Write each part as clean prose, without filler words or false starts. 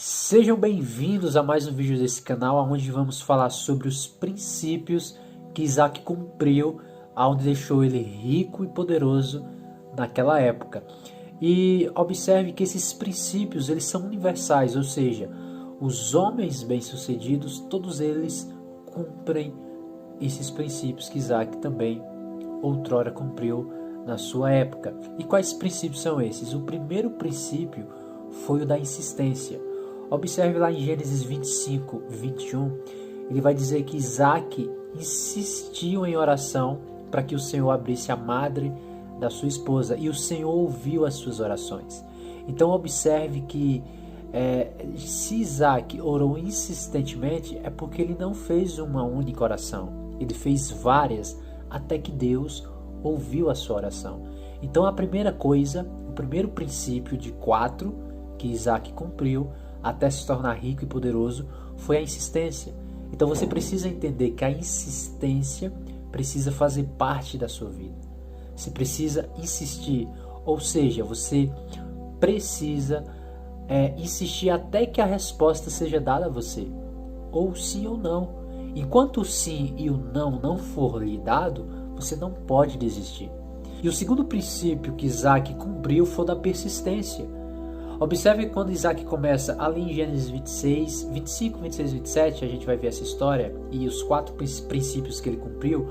Sejam bem-vindos a mais um vídeo desse canal, onde vamos falar sobre os princípios que Isaac cumpriu, onde deixou ele rico e poderoso naquela época. E observe que esses princípios eles são universais, ou seja, os homens bem-sucedidos, todos eles cumprem esses princípios que Isaac também outrora cumpriu na sua época. E quais princípios são esses? O primeiro princípio foi o da insistência. Observe lá em Gênesis 25, 21, ele vai dizer que Isaac insistiu em oração para que o Senhor abrisse a madre da sua esposa, e o Senhor ouviu as suas orações. Então observe que se Isaac orou insistentemente, é porque ele não fez uma única oração, ele fez várias, até que Deus ouviu a sua oração. Então a primeira coisa, o primeiro princípio de 4 que Isaac cumpriu até se tornar rico e poderoso foi a insistência. Então você precisa entender que a insistência precisa fazer parte da sua vida. Você precisa insistir, ou seja, você precisa insistir até que a resposta seja dada a você, ou sim ou não. Enquanto o sim e o não for lhe dado, você não pode desistir. E o segundo princípio que Isaac cumpriu foi o da persistência. Observe que quando Isaac começa ali em Gênesis 26, 25, 26 e 27, a gente vai ver essa história e os 4 princípios que ele cumpriu.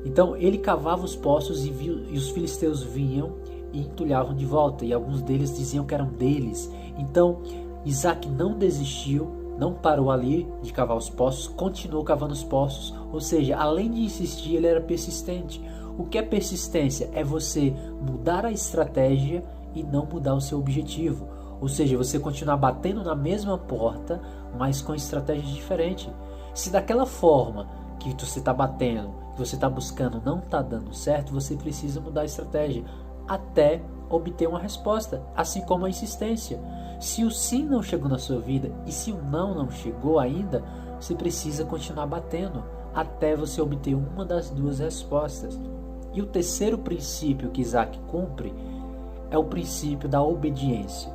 Então ele cavava os poços e os filisteus vinham e entulhavam de volta, e alguns deles diziam que eram deles. Então Isaac não desistiu, não parou ali de cavar os poços, continuou cavando os poços, ou seja, além de insistir, ele era persistente. O que é persistência? É você mudar a estratégia e não mudar o seu objetivo. Ou seja, você continuar batendo na mesma porta, mas com estratégia diferente. Se daquela forma que você está batendo, que você está buscando, não está dando certo, você precisa mudar a estratégia até obter uma resposta, assim como a insistência. Se o sim não chegou na sua vida e se o não chegou ainda, você precisa continuar batendo até você obter uma das duas respostas. E o terceiro princípio que Isaac cumpre é o princípio da obediência.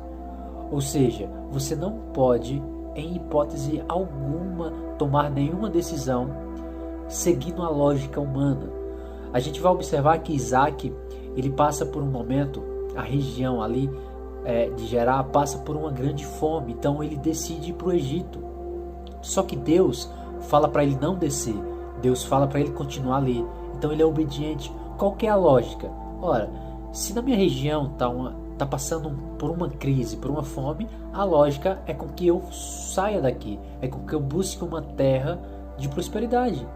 Ou seja, você não pode, em hipótese alguma, tomar nenhuma decisão seguindo a lógica humana. A gente vai observar que Isaac, ele passa por um momento, a região ali de Gerar passa por uma grande fome, então ele decide ir para o Egito. Só que Deus fala para ele não descer, Deus fala para ele continuar ali, então ele é obediente. Qual que é a lógica? Ora, se na minha região está passando por uma crise, por uma fome, a lógica é com que eu saia daqui, é com que eu busque uma terra de prosperidade.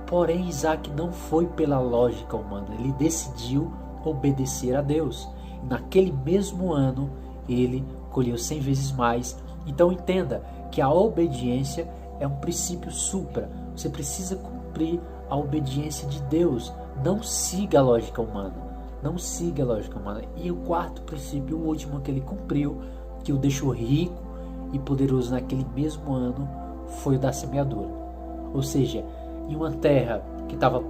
Porém, Isaac não foi pela lógica humana, ele decidiu obedecer a Deus. E naquele mesmo ano, ele colheu 100 vezes mais. Então entenda que a obediência é um princípio supra. Você precisa cumprir a obediência de Deus. Não siga a lógica humana. Não siga a lógica humana. E o quarto princípio, o último que ele cumpriu, que o deixou rico e poderoso naquele mesmo ano, foi o da semeadura. Ou seja, em uma terra que estava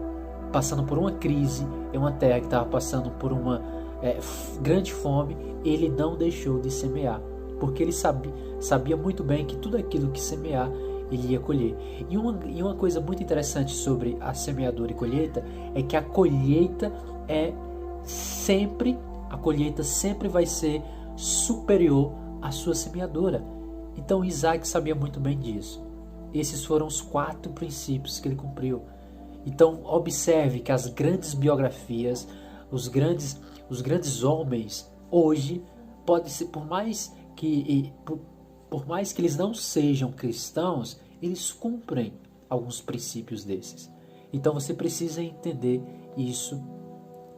passando por uma crise, em uma terra que estava passando por uma grande fome, ele não deixou de semear, porque ele sabia muito bem que tudo aquilo que semear, ele ia colher. E uma coisa muito interessante sobre a semeadura e colheita é que a colheita sempre vai ser superior à sua semeadura. Então Isaac sabia muito bem disso. Esses foram os 4 princípios que ele cumpriu. Então observe que as grandes biografias, os grandes homens hoje, pode ser, por mais que eles não sejam cristãos, eles cumprem alguns princípios desses. Então você precisa entender isso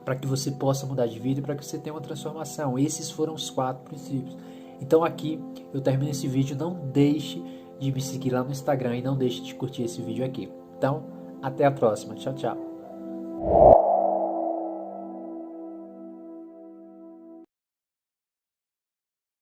para que você possa mudar de vida e para que você tenha uma transformação. Esses foram os 4 princípios. Então aqui eu termino esse vídeo. Não deixe de me seguir lá no Instagram e não deixe de curtir esse vídeo aqui. Então, até a próxima. Tchau, tchau.